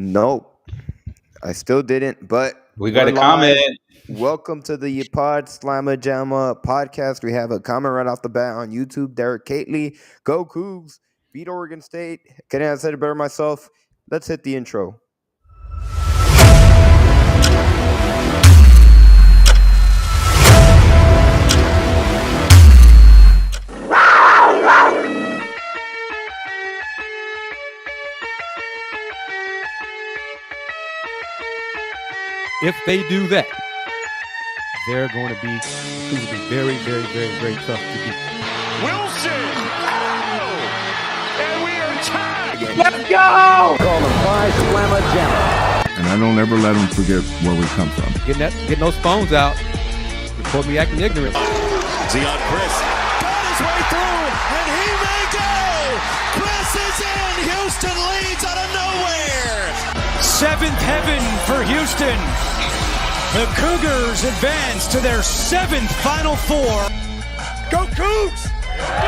Nope, I still didn't, but We got we're a comment. live. Welcome to the Pod Slamma Jamma podcast. We have a comment right off the bat on YouTube. Derek Cately, go Cougs, beat Oregon State. Kenneth, I said it better myself. Let's hit the intro. If they do that, they're going to be very, very, very, very tough to beat. Wilson! Oh! And we are tied! Let's go! Call the Pod Slamma Jamma. And I don't ever let them forget where we come from. Getting those phones out. Report me acting ignorant. Dayon Chris got his way through, and he may go! Chris is in! Houston leads out of nowhere! Seventh heaven for Houston. The Cougars advance to their seventh Final Four. Go Cougs!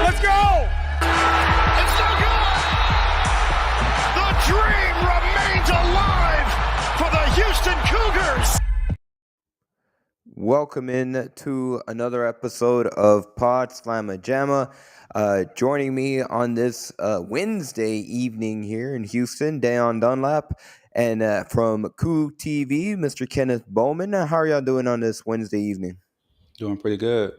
Let's go! It's so good! The dream remains alive for the Houston Cougars! Welcome in to another episode of Pod Slamma Jamma. Joining me on this Wednesday evening here in Houston, Dayon Dunlap, and from Coog TV, Mr. Kenneth Bowman. How are y'all doing on this Wednesday evening? Doing pretty good.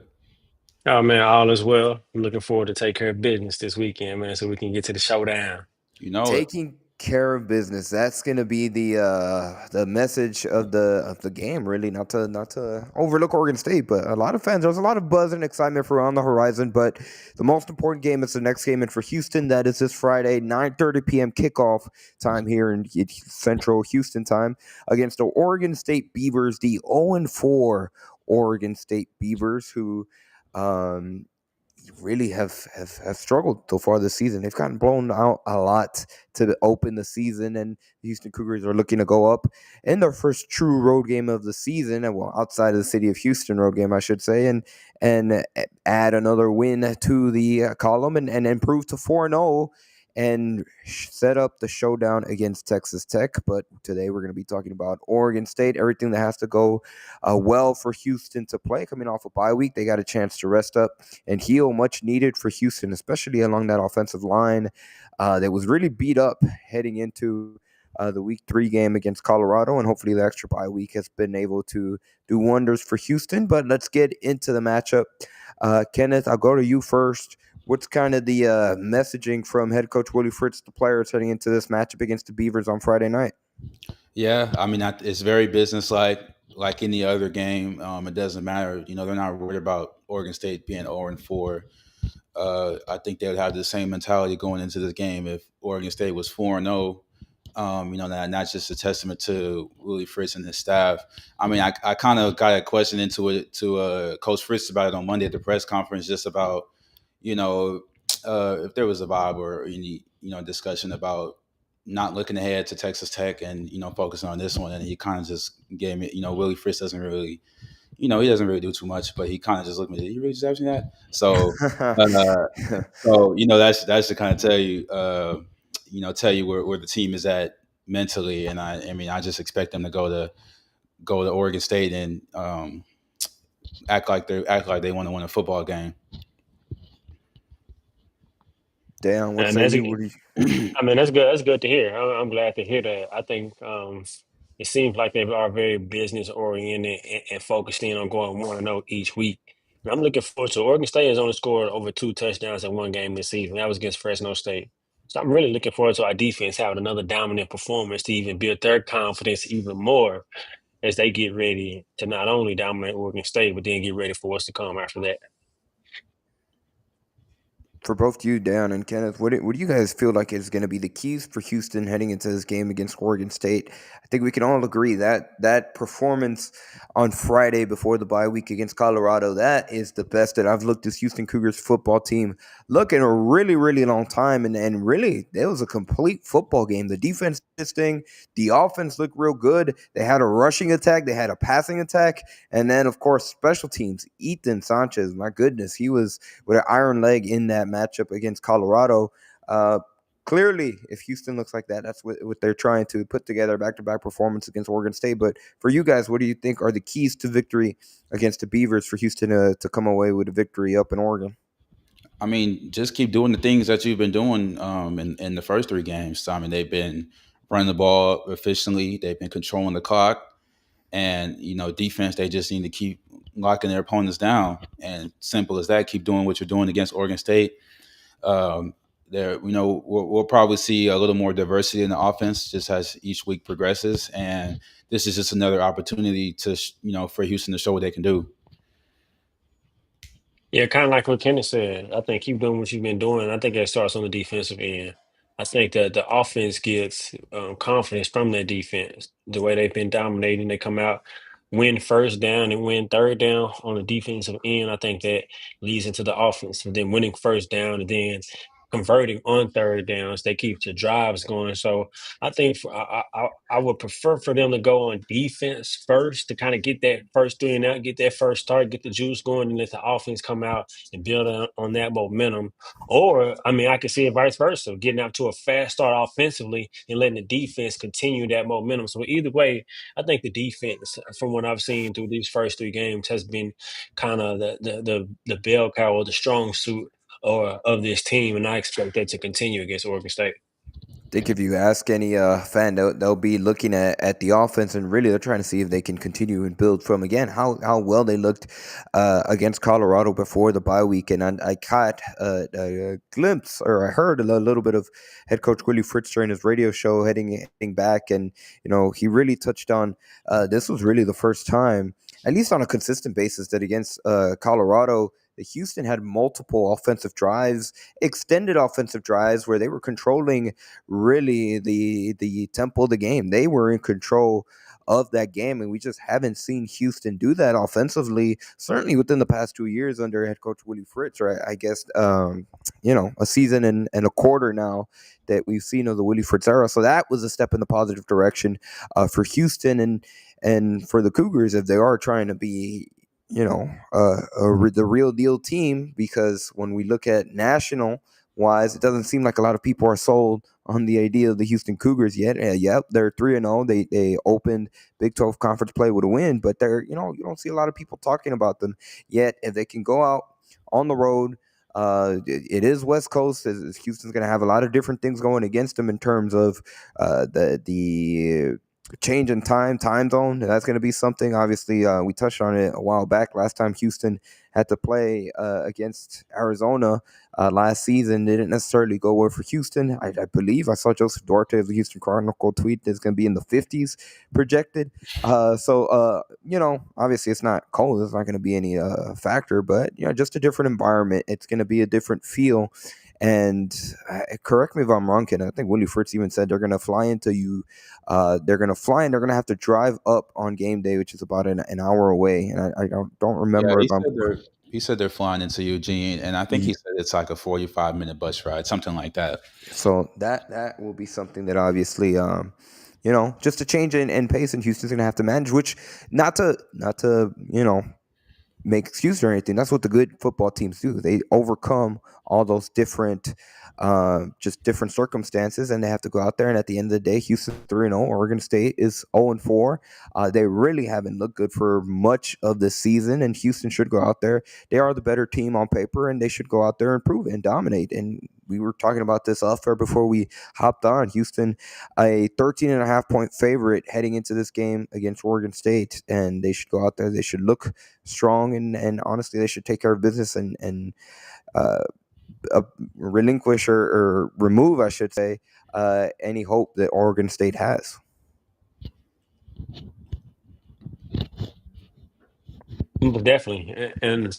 Oh man, all is well. I'm looking forward to take care of business this weekend, man, so we can get to the showdown. You know Taking care of business. That's going to be the message of the game. Really, not to overlook Oregon State, but a lot of fans. There's a lot of buzz and excitement for on the horizon. But the most important game is the next game, and for Houston, that is this Friday, 9:30 p.m. kickoff time here in Central Houston time against the Oregon State Beavers, the 0-4 Oregon State Beavers, who really have struggled so far this season. They've gotten blown out a lot to open the season, and the Houston Cougars are looking to go up in their first true road game of the season, and well, outside of the city of Houston road game, I should say, and add another win to the column and improve to 4-0 and set up the showdown against Texas Tech. But today we're going to be talking about Oregon State, everything that has to go well for Houston to play. Coming off a bye week, they got a chance to rest up and heal, much needed for Houston, especially along that offensive line that was really beat up heading into the week 3 game against Colorado, and hopefully the extra bye week has been able to do wonders for Houston. But let's get into the matchup. Kenneth, I'll go to you first. What's kind of the messaging from head coach Willie Fritz, the players heading into this matchup against the Beavers on Friday night? Yeah, I mean, it's very businesslike, like any other game. It doesn't matter. You know, they're not worried about Oregon State being 0-4. I think they would have the same mentality going into this game if Oregon State was 4-0. You know, that's just a testament to Willie Fritz and his staff. I mean, I kind of got a question into it to Coach Fritz about it on Monday at the press conference, just about, you know, if there was a vibe or any, discussion about not looking ahead to Texas Tech and, focusing on this one. And he kind of just gave me, Willie Fritz doesn't really, he doesn't really do too much, but he kind of just looked at me, did you really just ask me that? So, that's to kind of tell you, where the team is at mentally. And I just expect them to go to Oregon State and act like they want to win a football game. Damn, And that's good. That's good to hear. I'm glad to hear that. I think it seems like they are very business oriented and focused in on going 1-0 each week. And I'm looking forward to Oregon State has only scored over 2 touchdowns in one game this season. That was against Fresno State. So I'm really looking forward to our defense having another dominant performance to even build their confidence even more as they get ready to not only dominate Oregon State, but then get ready for what's to come after that. For both you, Dayon and Kenneth, what do you guys feel like is going to be the keys for Houston heading into this game against Oregon State? I think we can all agree that performance on Friday before the bye week against Colorado, that is the best that I've looked this Houston Cougars football team look in a really, really long time. And really, it was a complete football game. The defense did this thing. The offense looked real good. They had a rushing attack. They had a passing attack. And then, of course, special teams. Ethan Sanchez, my goodness, he was with an iron leg in that matchup against Colorado. clearly, if Houston looks like that, that's what they're trying to put together, back-to-back performance against Oregon State. But for you guys, what do you think are the keys to victory against the Beavers for Houston to come away with a victory up in Oregon? I mean, just keep doing the things that you've been doing in the first three games. So, I mean, they've been running the ball efficiently. They've been controlling the clock. And, defense, they just need to keep locking their opponents down. And simple as that, keep doing what you're doing against Oregon State. There, we'll probably see a little more diversity in the offense just as each week progresses. And this is just another opportunity to, for Houston to show what they can do. Yeah, kind of like what Kenneth said. I think keep doing what you've been doing. I think that starts on the defensive end. I think that the offense gets confidence from that defense. The way they've been dominating, they come out, win first down and win third down on the defensive end. I think that leads into the offense. And then winning first down and then converting on third downs, they keep the drives going. So I think I would prefer for them to go on defense first to kind of get that first three and out, get that first start, get the juice going, and let the offense come out and build on that momentum. Or, I mean, I could see it vice versa, getting out to a fast start offensively and letting the defense continue that momentum. So either way, I think the defense, from what I've seen through these first three games, has been kind of the bell cow or the strong suit or of this team, and I expect that to continue against Oregon State. I think if you ask any fan, they'll be looking at the offense, and really they're trying to see if they can continue and build from again how well they looked against Colorado before the bye week. And I caught a glimpse, or I heard a little bit of head coach Willie Fritz during his radio show heading back, and he really touched on this was really the first time, at least on a consistent basis, that against Colorado, the Houston had multiple offensive drives, extended offensive drives where they were controlling really the tempo of the game. They were in control of that game, and we just haven't seen Houston do that offensively, certainly within the past 2 years under head coach Willie Fritz, or I guess a season and a quarter now that we've seen of the Willie Fritz era. So that was a step in the positive direction for Houston and for the Cougars, if they are trying to be the real deal team, because when we look at national wise, it doesn't seem like a lot of people are sold on the idea of the Houston Cougars yet. Yep, they're 3-0. They opened Big 12 conference play with a win, but they're you don't see a lot of people talking about them yet. If they can go out on the road, it is West Coast. Houston's going to have a lot of different things going against them in terms of the change in time zone. That's going to be something. Obviously, we touched on it a while back. Last time Houston had to play against Arizona last season, it didn't necessarily go well for Houston. I believe I saw Joseph Duarte of the Houston Chronicle tweet that it's going to be in the 50s projected. Obviously it's not cold. It's not going to be any factor, but just a different environment. It's going to be a different feel. And correct me if I'm wrong, Ken. I think Willie Fritz even said they're going to fly into you. They're going to fly and they're going to have to drive up on game day, which is about an hour away. And I don't remember if he said they're flying into Eugene, and I think he said it's like a 45-minute bus ride, something like that. So that will be something that obviously, just a change in pace, and Houston's going to have to manage. Which not to make excuses or anything. That's what the good football teams do. They overcome all those different circumstances, and they have to go out there. And at the end of the day, Houston 3-0. Oregon State is 0-4. They really haven't looked good for much of the season, and Houston should go out there. They are the better team on paper, and they should go out there and prove it and dominate. And we were talking about this off air before we hopped on. Houston, a 13.5-point favorite heading into this game against Oregon State, and they should go out there. They should look strong, and honestly, they should take care of business and relinquish or remove, I should say, any hope that Oregon State has. Definitely. And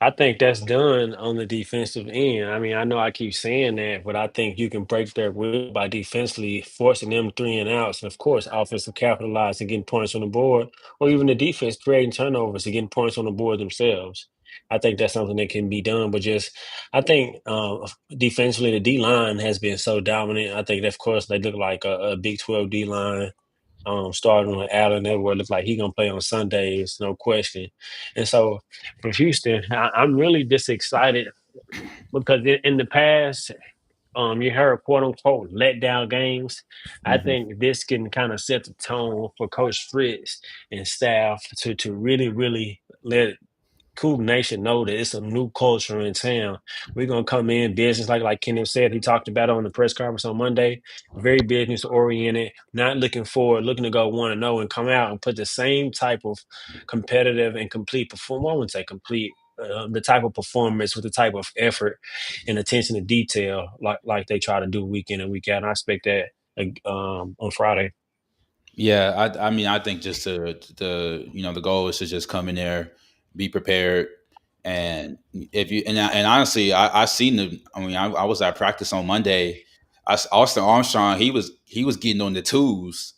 I think that's done on the defensive end. I mean, I know I keep saying that, but I think you can break their will by defensively forcing them three and outs. And of course, offensive capitalize and getting points on the board, or even the defense creating turnovers and getting points on the board themselves. I think that's something that can be done. But I think defensively, the D line has been so dominant. I think, of course, they look like a Big 12 D line. Starting with Allen Edward, looks like he's gonna play on Sundays, no question. And so for Houston, I'm really just excited because in the past, you heard quote unquote letdown games. I Hmm. think this can kind of set the tone for Coach Fritz and staff to really let Coug Nation know that it's a new culture in town. We're gonna come in business, like Kenneth said. He talked about it on the press conference on Monday. Very business oriented, not looking forward, looking to go 1-0 and come out and put the same type of competitive and complete perform. I wouldn't say complete. The type of performance with the type of effort and attention to detail, like they try to do week in and week out. And I expect that on Friday. Yeah, I mean, I think just the goal is to just come in there, be prepared, and if you and honestly, I seen the. I mean, I was at practice on Monday. Austin Armstrong, he was getting on the twos.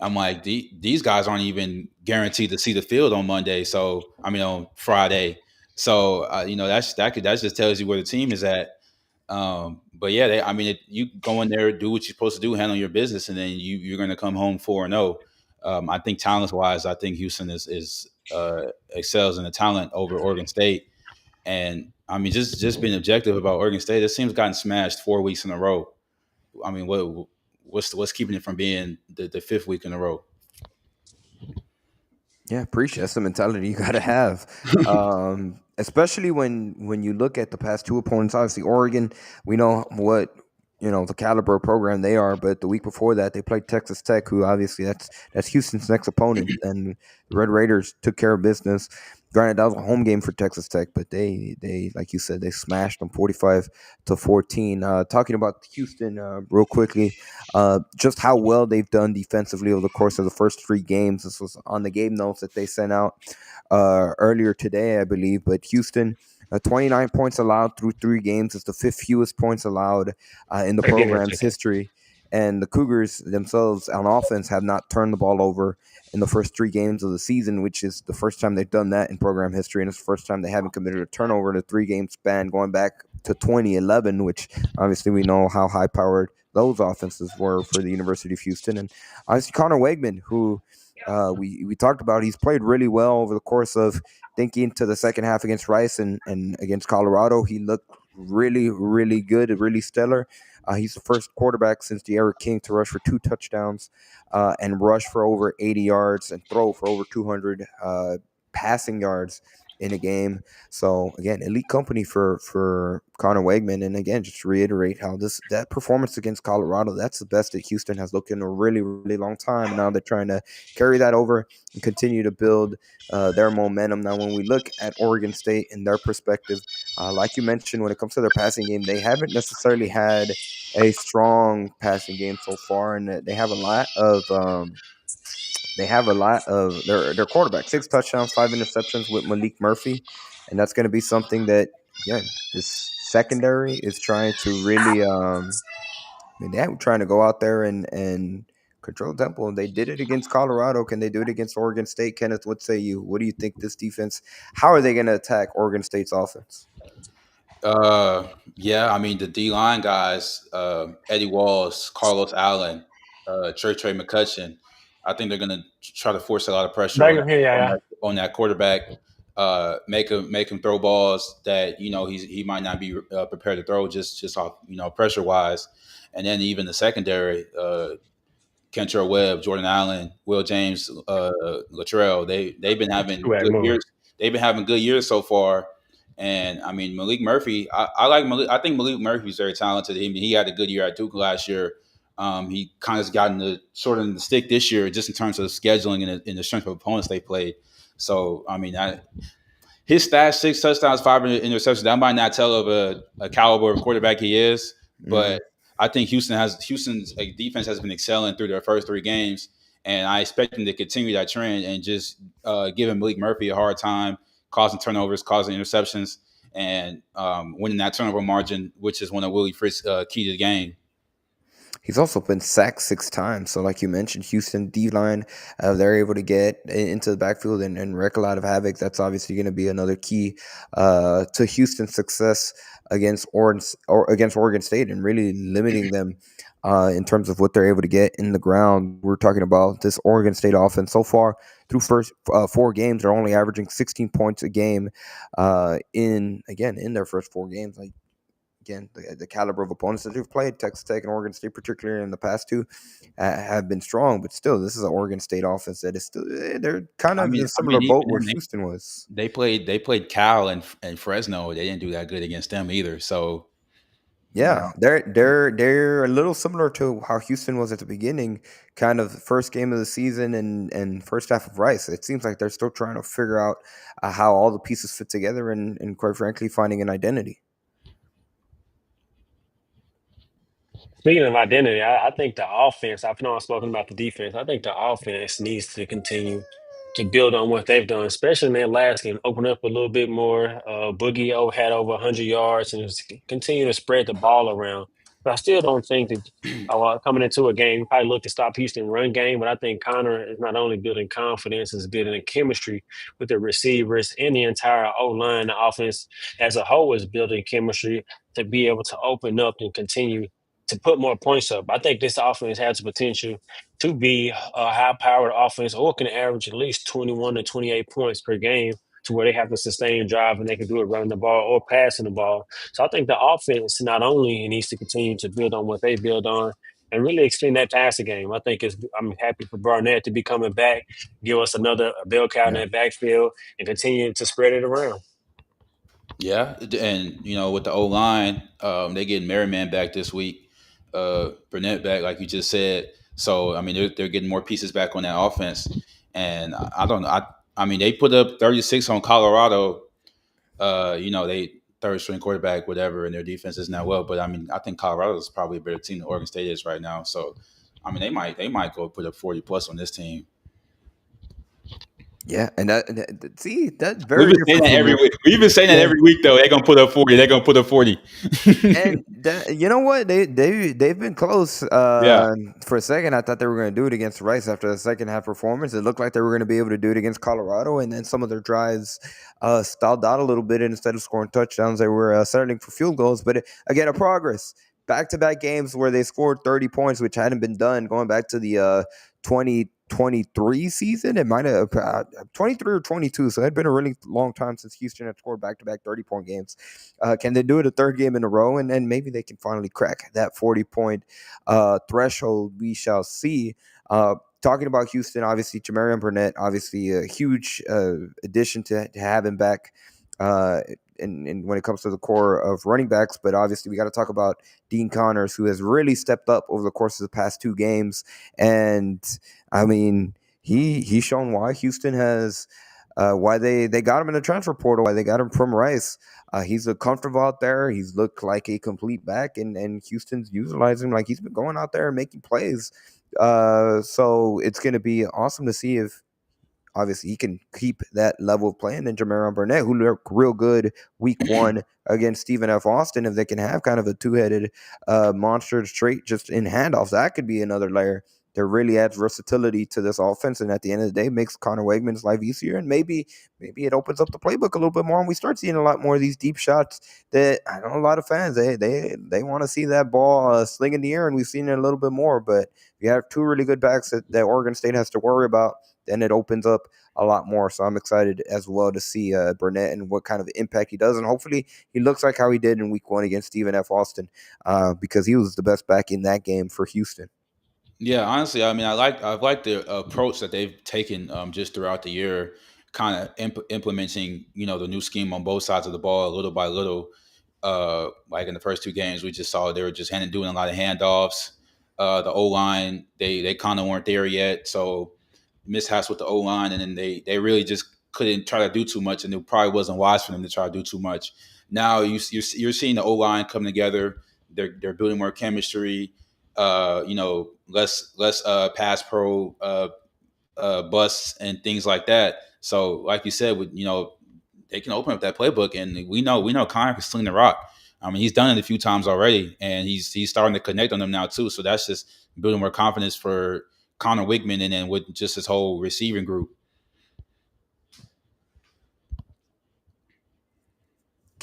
I'm like, these guys aren't even guaranteed to see the field on Monday. So I mean, on Friday. So that just tells you where the team is at. But yeah, I mean, you go in there, do what you're supposed to do, handle your business, and then you're going to come home 4-0. I think talent wise, I think Houston is excels in the talent over Oregon State. And I mean, just being objective about Oregon State, this team's gotten smashed 4 weeks in a row. I mean, what's keeping it from being the fifth week in a row? Yeah, appreciate that's the mentality you got to have, especially when you look at the past two opponents. Obviously, Oregon, we know what the caliber of program they are, but the week before that they played Texas Tech, who obviously that's Houston's next opponent, and the Red Raiders took care of business. Granted, that was a home game for Texas Tech, but they like you said, they smashed them 45-14. Talking about Houston real quickly, just how well they've done defensively over the course of the first three games. This was on the game notes that they sent out earlier today, I believe. But Houston, 29 points allowed through three games. It's the fifth fewest points allowed in the Give me a program's second. history. And the Cougars themselves on offense have not turned the ball over in the first three games of the season, which is the first time they've done that in program history. And it's the first time they haven't committed a turnover in a three-game span going back to 2011, which obviously we know how high-powered those offenses were for the University of Houston. And obviously Connor Wegman, who we talked about, he's played really well over the course of thinking to the second half against Rice and against Colorado. He looked really, really good, really stellar. He's the first quarterback since De'Ara King to rush for 2 touchdowns and rush for over 80 yards and throw for over 200 passing yards in a game. So again, elite company for Connor Wegman. And again, just to reiterate how that performance against Colorado, that's the best that Houston has looked in a really, really long time. And now they're trying to carry that over and continue to build their momentum. Now, when we look at Oregon State in their perspective, like you mentioned, when it comes to their passing game, they haven't necessarily had a strong passing game so far, and they have a lot of their quarterback, 6 touchdowns, 5 interceptions with Malik Murphy, and that's going to be something that again this secondary is trying to really. They're trying to go out there and control tempo, and they did it against Colorado. Can they do it against Oregon State? Kenneth, what say you? What do you think this defense? How are they going to attack Oregon State's offense? Yeah, I mean the D line guys, Eddie Walls, Carlos Allen, Trey McCutcheon. I think they're going to try to force a lot of pressure Bang him here, yeah. on that quarterback. Make him throw balls that he might not be prepared to throw just off pressure wise, and then even the secondary. Kentrell Webb, Jordan Allen, Will James, Latrell. They've been having Two-way good move. years. They've been having good years so far. And I mean Malik Murphy, I like Malik. I think Malik Murphy's very talented. He had a good year at Duke last year. He kind of gotten the short end of the stick this year, just in terms of scheduling and the strength of opponents they played. So I mean, his stats: 6 touchdowns, 5 interceptions. That might not tell of a caliber of quarterback he is, but I think Houston's defense has been excelling through their first 3 games, and I expect them to continue that trend and just giving Malik Murphy a hard time, causing turnovers, causing interceptions, and winning that turnover margin, which is one of Willie Fritz's key to the game. He's also been sacked 6 times. So, like you mentioned, Houston D-line, they're able to get into the backfield and wreak a lot of havoc. That's obviously going to be another key to Houston's success against Oregon State and really limiting them in terms of what they're able to get in the ground. We're talking about this Oregon State offense so far through first 4 games. They're only averaging 16 points a game in their first 4 games. Like, again, the caliber of opponents that they've played, Texas Tech and Oregon State, particularly in the past two, have been strong. But still, this is an Oregon State offense that is still they're kind of in a similar boat where Houston was. They played Cal and Fresno. They didn't do that good against them either. So yeah, they're a little similar to how Houston was at the beginning, kind of first game of the season and first half of Rice. It seems like they're still trying to figure out how all the pieces fit together and quite frankly finding an identity. Speaking of identity, I think the offense, I've not spoken about the defense. I think the offense needs to continue to build on what they've done, especially in their last game, open up a little bit more. Had over 100 yards and continue to spread the ball around. But I still don't think that coming into a game, probably look to stop Houston run game. But I think Connor is not only building confidence, is building a chemistry with the receivers and the entire O-line. The offense as a whole is building chemistry to be able to open up and continue to put more points up. I think this offense has the potential to be a high-powered offense or can average at least 21 to 28 points per game to where they have to sustain drive and they can do it running the ball or passing the ball. So I think the offense not only needs to continue to build on what they build on and really extend that passing game. I'm happy for Barnett to be coming back, give us another bell cow in that backfield and continue to spread it around. Yeah, and with the O-line, they getting Merriman back this week. Burnett back, like you just said. So I mean, they're getting more pieces back on that offense, and I don't know. I mean, they put up 36 on Colorado. They third string quarterback, whatever, and their defense isn't that well. But I mean, I think Colorado is probably a better team than Oregon State is right now. So I mean, they might go put up 40 plus on this team. Yeah, and that's very We've been saying that every week. We've been saying that every week, though. They're gonna put up 40. They're gonna put up 40. And you know what? They've been close. For a second, I thought they were going to do it against Rice after the second half performance. It looked like they were going to be able to do it against Colorado, and then some of their drives stalled out a little bit. And instead of scoring touchdowns, they were settling for field goals. But again, a progress. Back-to-back games where they scored 30 points, which hadn't been done going back to the 2023 season. It might have 23 or 22. So it had been a really long time since Houston had scored back-to-back 30-point games. Can they do it a third game in a row? And then maybe they can finally crack that 40-point threshold. We shall see. Talking about Houston, obviously, Jamarian Burnett, obviously a huge addition to have him back. And when it comes to the core of running backs, but obviously we got to talk about Dean Connors, who has really stepped up over the course of the past two games. And I mean, he's shown why Houston has why they got him in the transfer portal, why they got him from Rice. He's looked comfortable out there. He's looked like a complete back, and Houston's utilizing him like he's been going out there and making plays. So it's going to be awesome to see if obviously he can keep that level of playing. And Jamarian Burnett, who looked real good week one against Stephen F. Austin, if they can have kind of a two-headed monster trait just in handoffs, that could be another layer that really adds versatility to this offense. And at the end of the day, makes Connor Wegman's life easier. And maybe it opens up the playbook a little bit more. And we start seeing a lot more of these deep shots that I know a lot of fans, they want to see that ball sling in the air. And we've seen it a little bit more. But if you have two really good backs that Oregon State has to worry about, then it opens up a lot more. So I'm excited as well to see Burnett and what kind of impact he does. And hopefully he looks like how he did in week one against Stephen F. Austin because he was the best back in that game for Houston. Yeah, honestly, I mean, I like the approach that they've taken just throughout the year, kind of implementing, the new scheme on both sides of the ball little by little. Like in the first two games, we just saw they were just doing a lot of handoffs. The O-line, they kind of weren't there yet, so mishaps with the O-line, and then they really just couldn't try to do too much, and it probably wasn't wise for them to try to do too much. Now you're seeing the O-line come together. They're building more chemistry. Less pass pro busts and things like that. So, like you said, they can open up that playbook, and we know Connor can sling the rock. I mean, he's done it a few times already, and he's starting to connect on them now too. So that's just building more confidence for Connor Wigman and then with just his whole receiving group.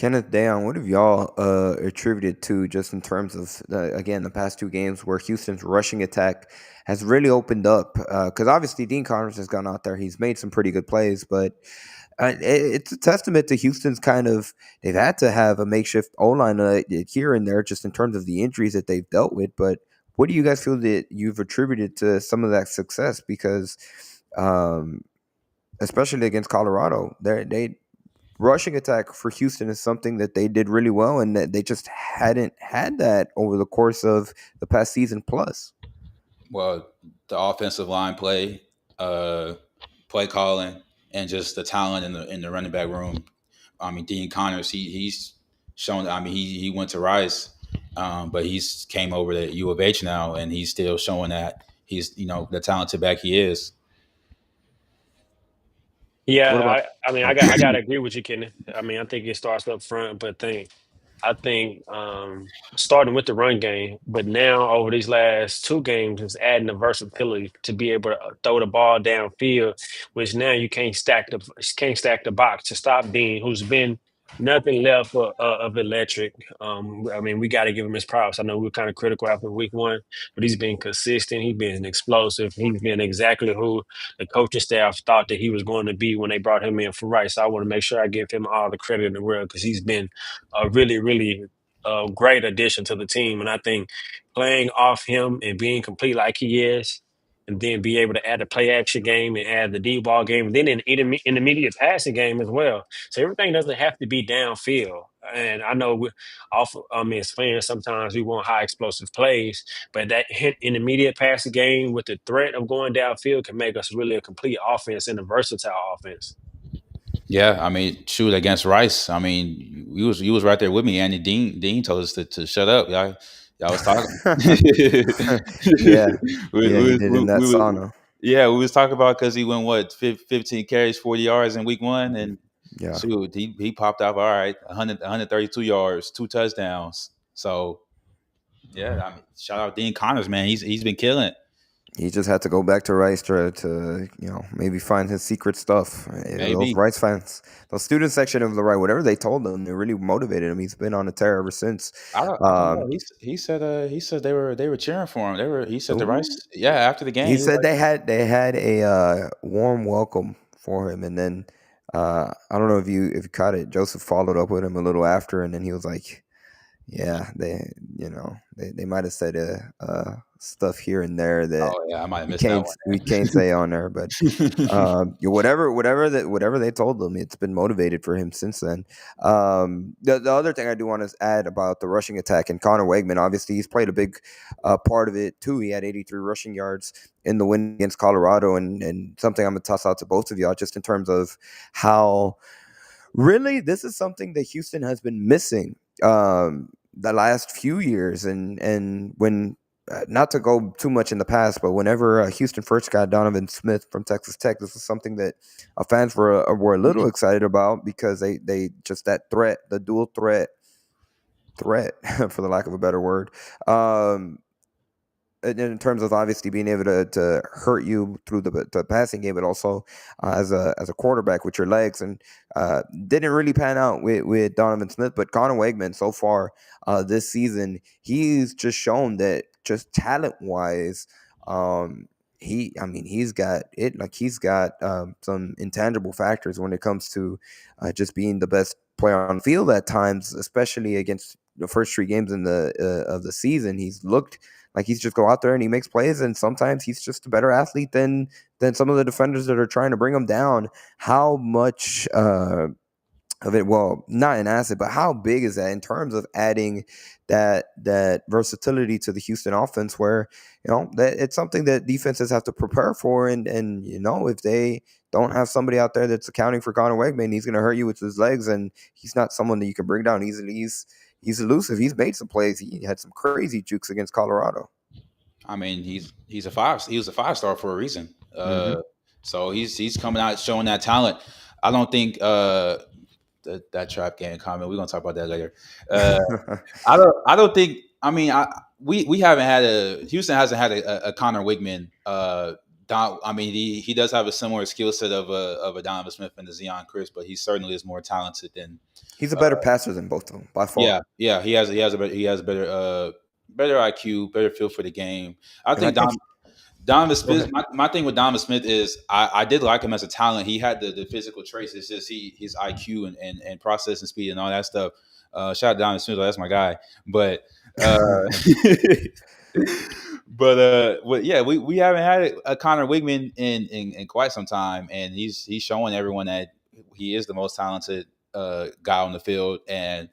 Kenneth, Dayon, what have y'all attributed to just in terms of again the past two games where Houston's rushing attack has really opened up? Because obviously Dean Connors has gone out there, he's made some pretty good plays, but it's a testament to Houston's kind of they've had to have a makeshift O line here and there just in terms of the injuries that they've dealt with. But what do you guys feel that you've attributed to some of that success? Because especially against Colorado, they rushing attack for Houston is something that they did really well, and that they just hadn't had that over the course of the past season plus. Well, the offensive line play, play calling, and just the talent in the running back room. I mean, Dean Connors, he's shown. I mean, he went to Rice, but he's came over to U of H now, and he's still showing that he's the talented back he is. Yeah, What about? I mean, Oh, I gotta agree with you, Kenneth. I mean, I think it starts up front, but I think starting with the run game, but now over these last two games is adding the versatility to be able to throw the ball downfield, which now you can't stack the box to stop Dean, who's been nothing left of electric. I mean, we got to give him his props. I know we were kind of critical after week one, but he's been consistent. He's been explosive. He's been exactly who the coaching staff thought that he was going to be when they brought him in for Rice. So I want to make sure I give him all the credit in the world because he's been a really, really great addition to the team. And I think playing off him and being complete like he is, and then be able to add the play action game and add the deep ball game, and then in intermediate passing game as well. So everything doesn't have to be downfield. And I know as fans, sometimes we want high explosive plays, but that hit intermediate passing game with the threat of going downfield can make us really a complete offense and a versatile offense. Yeah, I mean, shoot against Rice. I mean, you was right there with me, Andy. Dean told us to shut up. Y'all was talking. yeah, we, yeah, he we, did we, in that we, sauna. yeah, we was talking about because he went 15 carries, 40 yards in week one, and Yeah, shoot, he popped off all right, 132 yards, 2 touchdowns. So yeah, I mean, shout out Dean Connors, man. He's been killing it. he just had to go back to Rice to maybe find his secret stuff. Those Maybe. Rice fans, the student section of the right, whatever they told him, they really motivated him. He's been on a tear ever since. I don't know. He said they were cheering for him. He said the Ooh. Rice. Yeah, after the game, He he was said like, they had a warm welcome for him, and then I don't know if you caught it. Joseph followed up with him a little after, and then he was like, "Yeah, they might have said stuff here and there that oh yeah, I might have missed that we can't say on there, but one. whatever they told him, it's been motivated for him since then. The other thing I do want to add about the rushing attack and Connor Wegman, obviously he's played a big part of it too. He had 83 rushing yards in the win against Colorado, and something I'm gonna toss out to both of y'all just in terms of how really this is something that Houston has been missing the last few years, and when not to go too much in the past, but whenever Houston first got Donovan Smith from Texas Tech, this was something that fans were a little excited about because they just that threat, the dual threat, for the lack of a better word, in terms of obviously being able to hurt you through the passing game, but also as a quarterback with your legs, and didn't really pan out with Donovan Smith. But Connor Wegman so far this season, he's just shown that just talent wise, he's got it. Like he's got some intangible factors when it comes to just being the best player on the field at times, especially against the first 3 games in the of the season. He's looked like he's just go out there and he makes plays, and sometimes he's just a better athlete than some of the defenders that are trying to bring him down. How much of it, well, not an asset, but how big is that in terms of adding that versatility to the Houston offense, where that it's something that defenses have to prepare for, and if they don't have somebody out there that's accounting for Connor Wegman, he's going to hurt you with his legs, and he's not someone that you can bring down easily. He's elusive. He's made some plays. He had some crazy jukes against Colorado. I mean, he's a 5. He was a 5-star for a reason. So he's coming out showing that talent. I don't think that trap game comment. We're gonna talk about that later. I don't think. I mean, we haven't had Houston hasn't had a Connor Wigman I mean, he does have a similar skill set of a Donovan Smith and a Zion Chris, but he certainly is more talented than. He's a better passer than both of them by far. Yeah. He has a better IQ, better feel for the game. I And I think think Donovan Smith. My thing with Donovan Smith is I did like him as a talent. He had the physical traits. It's just his IQ and processing speed and all that stuff. Shout out to Donovan Smith. That's my guy. But yeah, we haven't had a Connor Wigman in quite some time, and he's showing everyone that he is the most talented guy on the field, and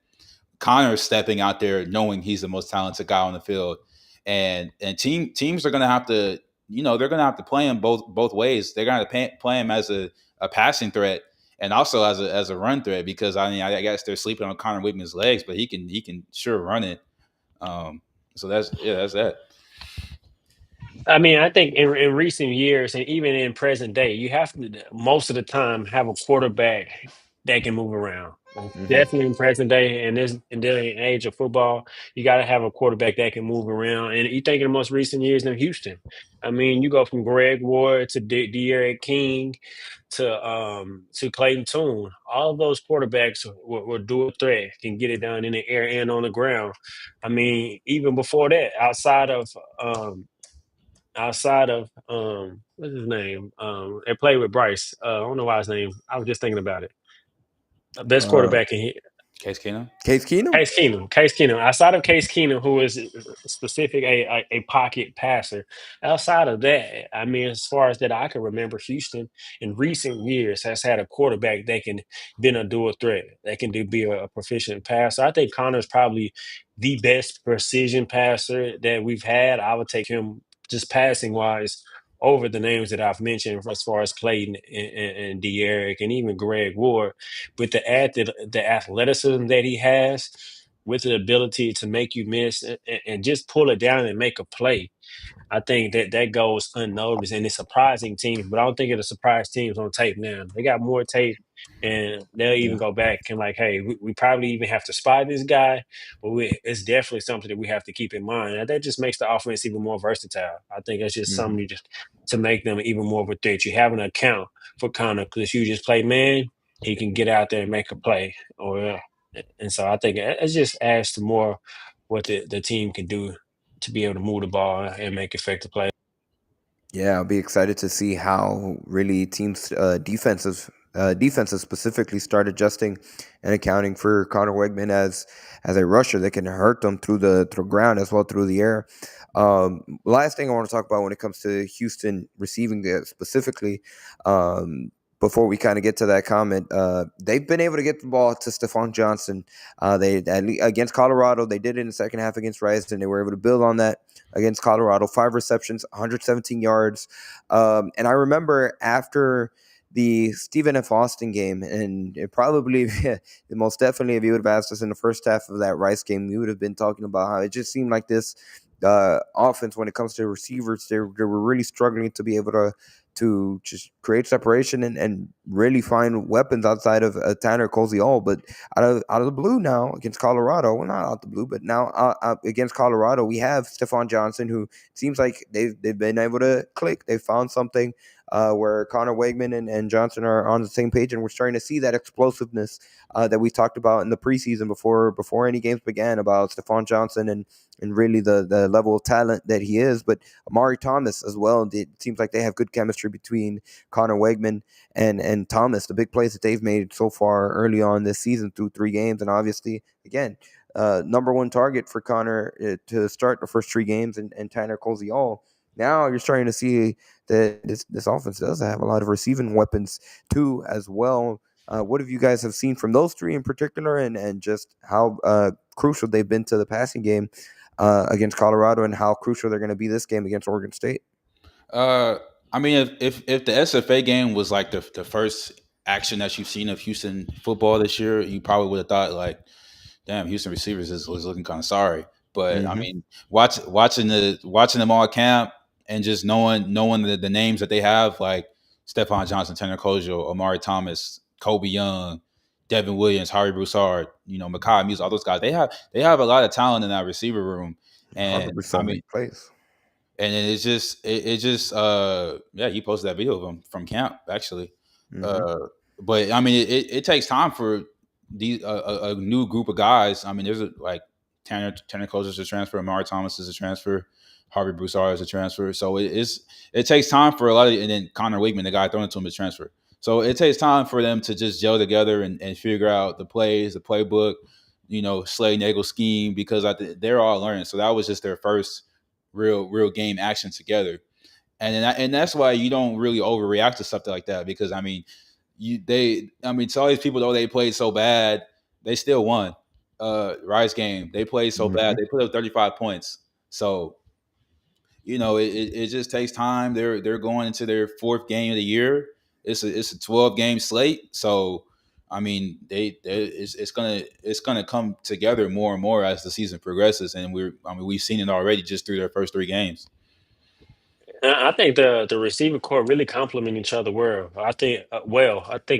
Connor's stepping out there knowing he's the most talented guy on the field, and teams are going to have to, they're going to have to play him both ways. They're going to play him as a passing threat and also as a run threat, because I guess they're sleeping on Connor Wigman's legs, but he can sure run it. So that's that. I mean, I think in recent years and even in present day, you have to most of the time have a quarterback that can move around. Definitely in present day and this in day and age of football, you got to have a quarterback that can move around. And you think in the most recent years in Houston, I mean, you go from Greg Ward to De'Aaron King to Clayton Tune. All of those quarterbacks were dual threat, can get it done in the air and on the ground. I mean, even before that, what's his name? They played with Bryce. I don't know why his name. I was just thinking about it. Best quarterback in here. Case Keenum. Case Keenum. Case Keenum. Outside of Case Keenum, who is specific a pocket passer. Outside of that, I mean, as far as that I can remember, Houston in recent years has had a quarterback that can been a dual threat. That can be a proficient passer. I think Connor's probably the best precision passer that we've had. I would take him just passing wise over the names that I've mentioned as far as Clayton and De'Aaron and even Greg Ward, with the athleticism that he has, with the ability to make you miss and just pull it down and make a play. I think that goes unnoticed, and it's surprising teams. But I don't think it'll surprise teams on tape now. They got more tape, and they'll even go back and like, hey, we probably even have to spy this guy, but it's definitely something that we have to keep in mind. And that just makes the offense even more versatile. I think it's just something just to make them even more of a threat. You have an account for Connor because you just play man, he can get out there and make a play, and so I think it just adds to more what the team can do to be able to move the ball and make effective plays. Yeah, I'll be excited to see how really teams' defenses specifically start adjusting and accounting for Connor Wegman as a rusher that can hurt them through the ground as well through the air. Last thing I want to talk about when it comes to Houston receiving specifically, before we kind of get to that comment, they've been able to get the ball to Stephon Johnson. Against Colorado, they did it in the second half against Rice, and they were able to build on that against Colorado. 5 receptions, 117 yards. And I remember after the Stephen F. Austin game, and it probably, most definitely, if you would have asked us in the first half of that Rice game, we would have been talking about how it just seemed like this offense, when it comes to receivers, they were really struggling to be able to just create separation and really find weapons outside of Tanner Colziol. But out of the blue now against Colorado, well, not out the blue, but now against Colorado, we have Stephon Johnson, who seems like they've been able to click. They found something where Connor Wegman and Johnson are on the same page, and we're starting to see that explosiveness that we talked about in the preseason before any games began about Stephon Johnson and really the level of talent that he is. But Amari Thomas as well. It seems like they have good chemistry between Connor Wegman and Thomas. The big plays that they've made so far early on this season through 3 games, and obviously, again, number one target for Connor to start the first 3 games, and Tanner Colziol. Now you're starting to see that this offense does have a lot of receiving weapons too as well. What have you guys have seen from those 3 in particular, and just how crucial they've been to the passing game against Colorado, and how crucial they're going to be this game against Oregon State? I mean, if the SFA game was like the first action that you've seen of Houston football this year, you probably would have thought like, damn, Houston receivers is looking kind of sorry. But I mean, watching them all camp and just knowing the names that they have, like Stephon Johnson, Tanner Kojo, Omari Thomas, Kobe Young, Devin Williams, Harry Broussard, Makai Muse, all those guys. They have a lot of talent in that receiver room. And 100% I mean, plays. And then yeah, he posted that video of him from camp actually. Mm-hmm. But I mean, it takes time for these a new group of guys. I mean, there's like Tanner Close is a transfer, Amari Thomas is a transfer, Harvey Broussard is a transfer. So it takes time for a lot of, and then Connor Wakeman, the guy throwing it to him, is transfer. So it takes time for them to just gel together and figure out the plays, the playbook, Slay Nagel scheme, because they're all learning. So that was just their first real game action together. And that's why you don't really overreact to something like that, because I mean, to all these people, though they played so bad, they still won. Rice game, they played so Mm-hmm. bad, they put up 35 points. So it just takes time. They're going into their fourth game of the year. It's a 12 game slate. So I mean, it's gonna come together more and more as the season progresses, and we've seen it already just through their first 3 games. I think the receiver core really complement each other well. I think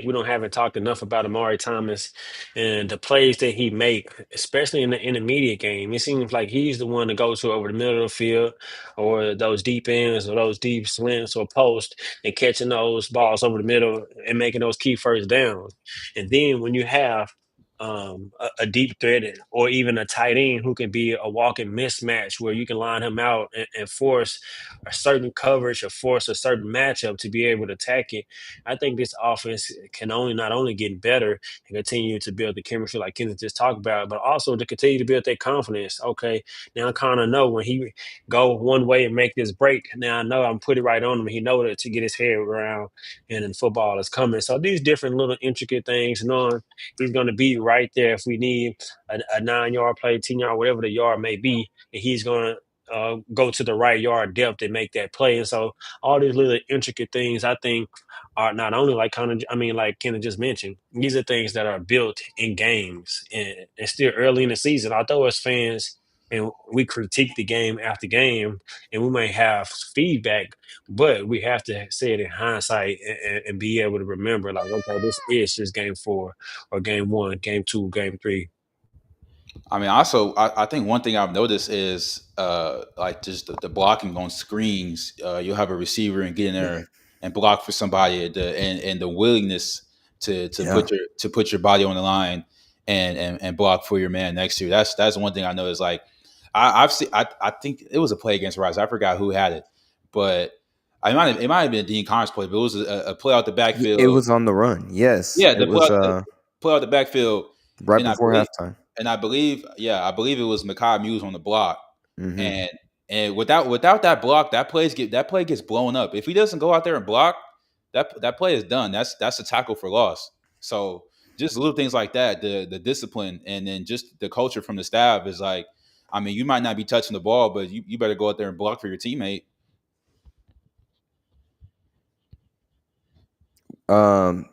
we don't haven't talked enough about Amari Thomas and the plays that he make, especially in the intermediate game. It seems like he's the one to go to over the middle of the field, or those deep ends, or those deep slants or posts, and catching those balls over the middle and making those key first downs. And then when you have a deep threat or even a tight end who can be a walking mismatch where you can line him out and force a certain coverage or force a certain matchup to be able to attack it. I think this offense can only not only get better and continue to build the chemistry like Kenneth just talked about, but also to continue to build their confidence. Okay, now I kind of know when he go one way and make this break. Now I know I'm put it right on him. He know that to get his head around, and then football is coming. So these different little intricate things, knowing he's going to be right there if we need a 9 yard play, 10 yard, whatever the yard may be, and he's going to go to the right yard depth and make that play. And so all these little intricate things, I think, are not only like Kenneth just mentioned, these are things that are built in games and still early in the season. Although as fans, and we critique the game after game, and we may have feedback, but we have to say it in hindsight and be able to remember, like, okay, this is just game 4 or game 1, game 2, game 3. I mean, also, I think one thing I've noticed is like just the blocking on screens. You'll have a receiver and get in there and block for somebody, and the willingness to Yeah. put your body on the line and block for your man next to you. That's one thing I noticed. Like I've seen, I think it was a play against Rice. I forgot who had it, but it might have been a Dean Connors play, but it was a play out the backfield. It was on the run. Yes. Yeah, It was play out the backfield, right and before halftime. I believe it was Makai Muse on the block, Mm-hmm. and without that block, that play gets blown up. If he doesn't go out there and block, that play is done. That's a tackle for loss. So just little things like that, the discipline, and then just the culture from the staff is like, I mean, you might not be touching the ball, but you better go out there and block for your teammate.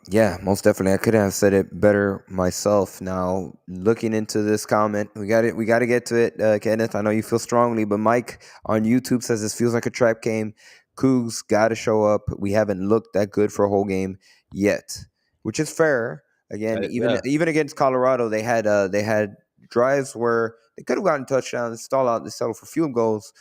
Yeah, most definitely. I couldn't have said it better myself. Now, looking into this comment, we got to get to it, Kenneth. I know you feel strongly, but Mike on YouTube says this feels like a trap game. Cougs got to show up. We haven't looked that good for a whole game yet, which is fair. Again, even against Colorado, they had drives where they could have gotten touchdowns, they settled for field goals.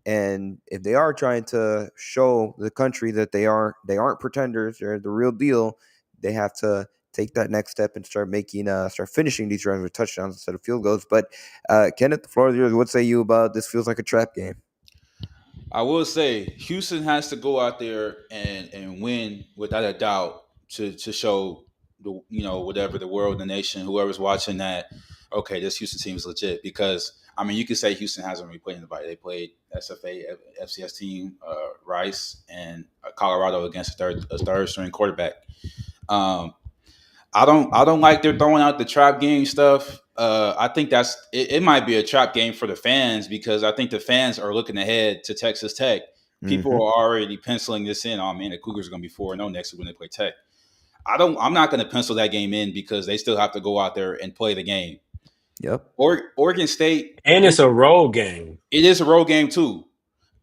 And if they are trying to show the country that they aren't pretenders, they're the real deal, they have to take that next step and start finishing these drives with touchdowns instead of field goals. But Kenneth, the floor is yours. What say you about this? Feels like a trap game. I will say Houston has to go out there and win without a doubt to show whatever the world, the nation, whoever's watching that, okay, this Houston team is legit. Because I mean, you could say Houston hasn't really played anybody. They played SFA, FCS team, Rice, and Colorado against a third string quarterback. I don't like they're throwing out the trap game stuff. I think it might be a trap game for the fans, because I think the fans are looking ahead to Texas Tech. People are already penciling this in. Oh man, the Cougars are going to be 4-0 next week when they play Tech. I'm not going to pencil that game in, because they still have to go out there and play the game. Yep. Oregon State, And it's a road game. It is a road game too.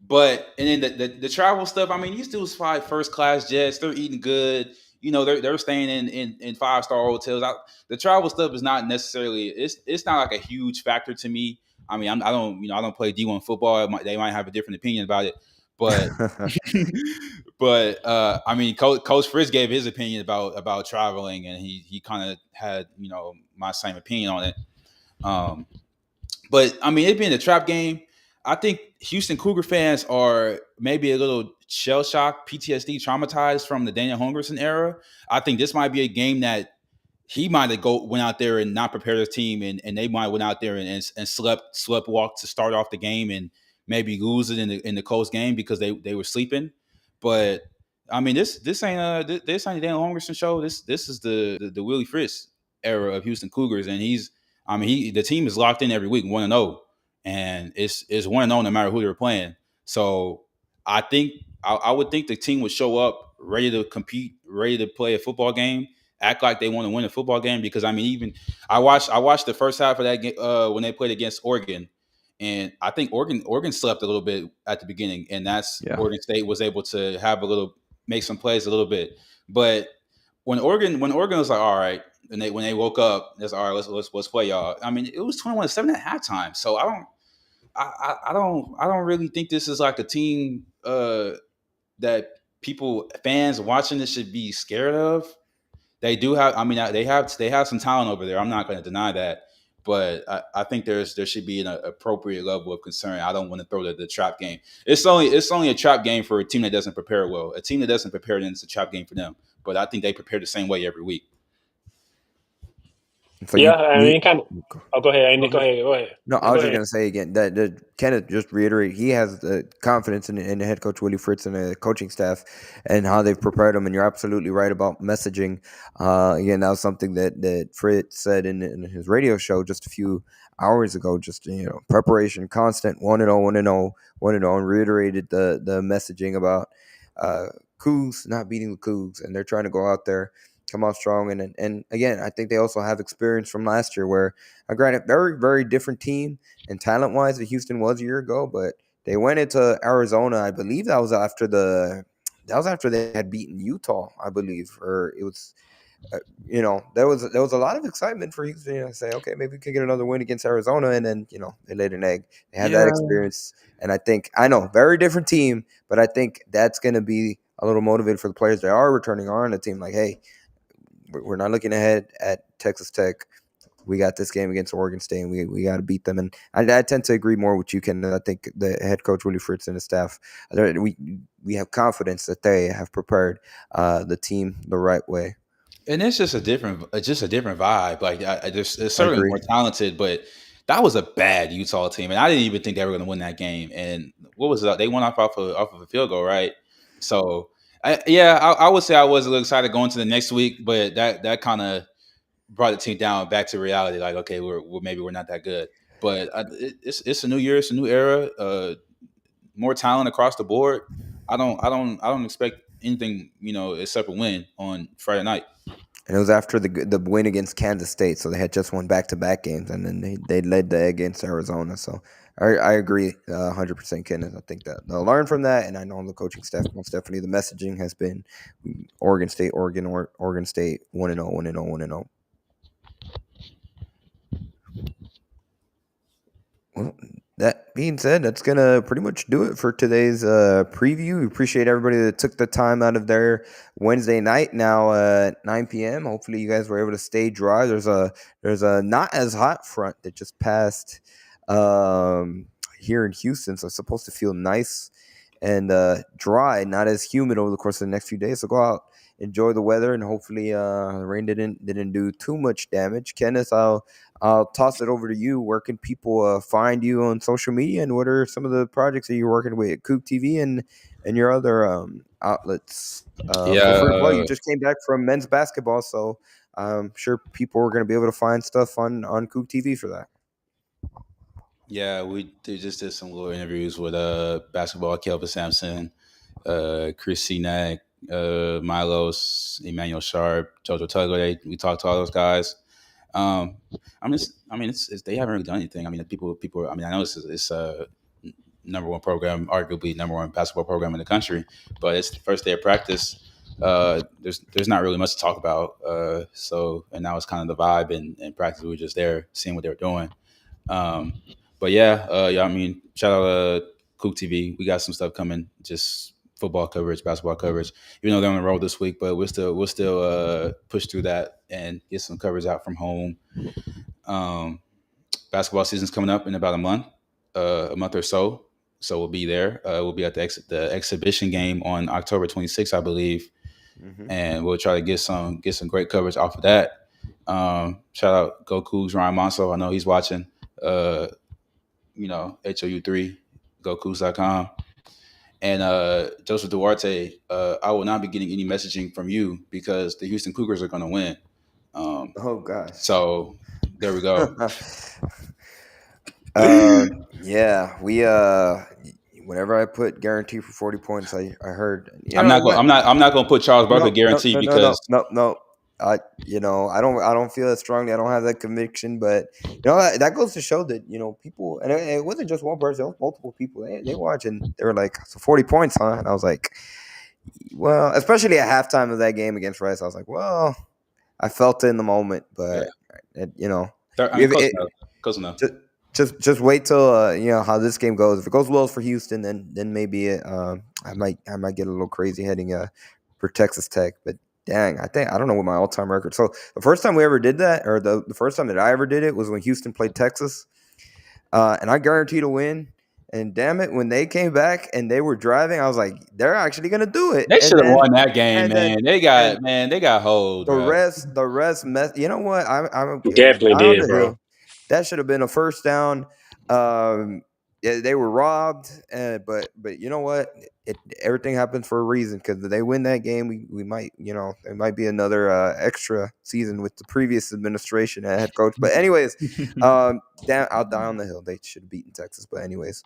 But and then the travel stuff, I mean, these dudes fly first class jets. They're eating good. They're staying in 5-star hotels. The travel stuff is not necessarily, it's not like a huge factor to me. I mean, I don't play D1 football. They might have a different opinion about it. But but I mean, Coach Fritz gave his opinion about traveling, and he kind of had my same opinion on it. But I mean, it being a trap game, I think Houston Cougar fans are maybe a little shell shocked, PTSD, traumatized from the Daniel Hungerson era. I think this might be a game that he might have went out there and not prepared his team, and they might have went out there and slept walk to start off the game and maybe lose it in the close game because they were sleeping. But I mean, this ain't the Daniel Holmgren show. This is the Willie Fritz era of Houston Cougars, and the team is locked in every week, 1-0, and it's 1-0 no matter who they're playing. So I think I would think the team would show up ready to compete, ready to play a football game, act like they want to win a football game. Because I mean, even I watched the first half of that game when they played against Oregon, and I think Oregon slept a little bit at the beginning, and that's Oregon State was able to make some plays a little bit. But when Oregon was like, all right, and when they woke up, it's all right, let's play y'all. I mean, it was 21-7 at halftime, so I don't really think this is like a team that fans watching this should be scared of. They do have, I mean, they have some talent over there. I'm not going to deny that, but I think there should be an appropriate level of concern. I don't want to throw the trap game. It's only a trap game for a team that doesn't prepare well. A team that doesn't prepare, then it's a trap game for them. But I think they prepare the same way every week. So I mean, kind of. Oh, go ahead, Andy. Go ahead. No, I was just going to say again that Kenneth just reiterate he has the confidence in the head coach Willie Fritz and the coaching staff and how they've prepared him. And you're absolutely right about messaging. Again, that was something that Fritz said in his radio show just a few hours ago. Just preparation, constant 1-0, and reiterated the messaging about Cougs not beating the Cougs, and they're trying to go out there, come out strong, and again, I think they also have experience from last year where, granted, very, very different team and talent-wise that Houston was a year ago, but they went into Arizona. I believe that was after they had beaten Utah, I believe, or it was, there was a lot of excitement for Houston to say, okay, maybe we could get another win against Arizona, and then they laid an egg. They had that experience, and I know, very different team, but I think that's going to be a little motivated for the players that are returning on the team. Like, hey, we're not looking ahead at Texas Tech. We got this game against Oregon State, and we got to beat them. And I tend to agree more with you, Ken. I think the head coach, Willie Fritz, and the staff, we have confidence that they have prepared the team the right way. And it's just a different vibe. Like, it's certainly more talented, but that was a bad Utah team, and I didn't even think they were going to win that game. And what was it? They won off of a field goal, right? So. I would say I was a little excited going to the next week, but that kind of brought the team down back to reality. Like, okay, we're not that good, but it's a new year, it's a new era, more talent across the board. I don't expect anything, except a win on Friday night. And it was after the win against Kansas State, so they had just won back-to-back games, and then they led against Arizona. So I agree 100%, Kenneth. I think that they'll learn from that, and I know the coaching staff, most definitely, the messaging has been Oregon State, Oregon State, 1-0. Well, that being said, that's going to pretty much do it for today's preview. We appreciate everybody that took the time out of their Wednesday night now at 9 p.m. Hopefully you guys were able to stay dry. There's a not as hot front that just passed here in Houston, so it's supposed to feel nice and dry, not as humid over the course of the next few days. So go out, enjoy the weather, and hopefully the rain didn't do too much damage. Kenneth, I'll toss it over to you. Where can people find you on social media, and what are some of the projects that you're working with at Coog TV and your other outlets? You just came back from men's basketball, so I'm sure people are going to be able to find stuff on Coog TV for that. Yeah, we just did some little interviews with basketball, Kelvin Sampson, Chris Cenac, Milos, Emmanuel Sharp, Jojo Tugler. We talked to all those guys. They haven't really done anything. I mean, people. I mean, I know it's a number one program, arguably number one basketball program in the country, but it's the first day of practice. There's not really much to talk about. And that was kind of the vibe in practice. We were just there seeing what they were doing. I mean, shout out Coog TV. We got some stuff coming, just football coverage, basketball coverage. Even though they're on the road this week, but we'll still push through that and get some coverage out from home. Basketball season's coming up in about a month or so. So we'll be there. We'll be at the exhibition game on October 26th, I believe, and we'll try to get some great coverage off of that. Shout out Go Cougs, Ryan Monso. I know he's watching. HOU3, GoCougs.com. And Joseph Duarte, I will not be getting any messaging from you because the Houston Cougars are going to win. Oh gosh. So there we go. Yeah, we whenever I put guarantee for 40 points, I heard. I'm not going to put Charles Barkley guarantee because no. I don't feel as strongly. I don't have that conviction, but that goes to show that people, and it wasn't just one person; it was multiple people. They watch and they were like, "So 40 points, huh?" And I was like, "Well," especially at halftime of that game against Rice, I was like, "Well," I felt it in the moment, but close enough. Just wait till how this game goes. If it goes well for Houston, then maybe I might get a little crazy heading for Texas Tech, but. Dang, I don't know what my all-time record. So the first time we ever did that, or the first time that I ever did it, was when Houston played Texas, and I guaranteed a win. And damn it, when they came back and they were driving, I was like, they're actually gonna do it. They should have won that game, man. They got hold. The rest. You know what? I'm definitely did, bro. That should have been a first down. They were robbed, but you know what? Everything happens for a reason because if they win that game, we might, there might be another extra season with the previous administration and head coach. But anyways, I'll die on the hill. They should have beaten Texas. But anyways,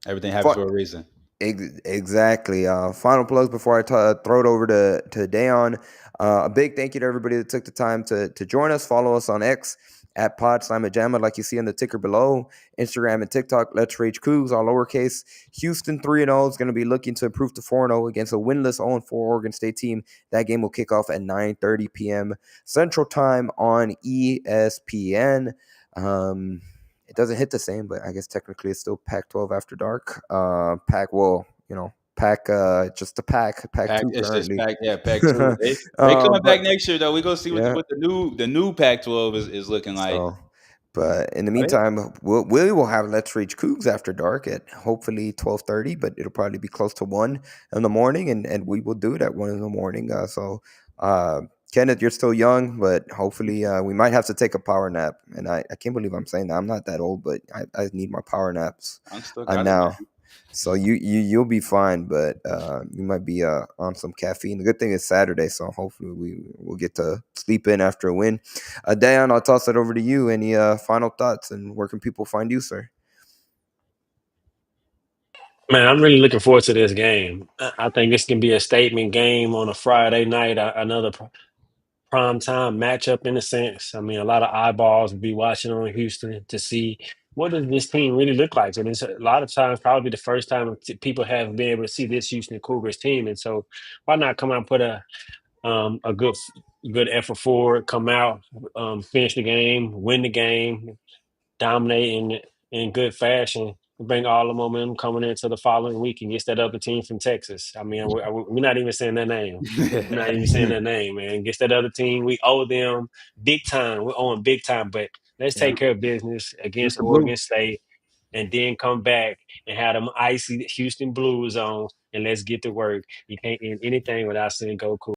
everything happens for a reason. Exactly. Final plugs before I throw it over to Dayon. A big thank you to everybody that took the time to join us. Follow us on X at @PodSlimeAjama, like you see on the ticker below. Instagram and TikTok, Let's Rage Cougs, all lowercase. Houston 3-0 is going to be looking to improve to 4-0 against a winless 0-4 Oregon State team. That game will kick off at 9:30 p.m. Central Time on ESPN. It doesn't hit the same, but I guess technically it's still Pac-12 After Dark. Just the Pac 2 currently. Pac 2. They coming back next year though. We gonna see what the new Pac-12 is looking like. So, but in the meantime, we will have Let's Reach Cougs After Dark at hopefully 12:30, but it'll probably be close to 1 in the morning, and we will do it at 1 in the morning. Kenneth, you're still young, but hopefully we might have to take a power nap. And I can't believe I'm saying that. I'm not that old, but I need my power naps now. So you'll be fine, but you might be on some caffeine. The good thing is Saturday, so hopefully we will get to sleep in after a win. Dayon, I'll toss it over to you. Any final thoughts, and where can people find you, sir? Man, I'm really looking forward to this game. I think this can be a statement game on a Friday night, another primetime matchup in a sense. I mean, a lot of eyeballs will be watching on Houston to see what does this team really look like. And it's a lot of times probably the first time people have been able to see this Houston Cougars team. And so why not come out and put a good effort forward, come out, finish the game, win the game, dominate in good fashion, bring all the momentum coming into the following week against that other team from Texas. I mean, we're not even saying their name. We're not even saying their name, man. Against that other team, we owe them big time. We're owing big time, but let's take care of business against Oregon State and then come back and have them icy Houston Blues on, and let's get to work. You can't end anything without saying go Cougars.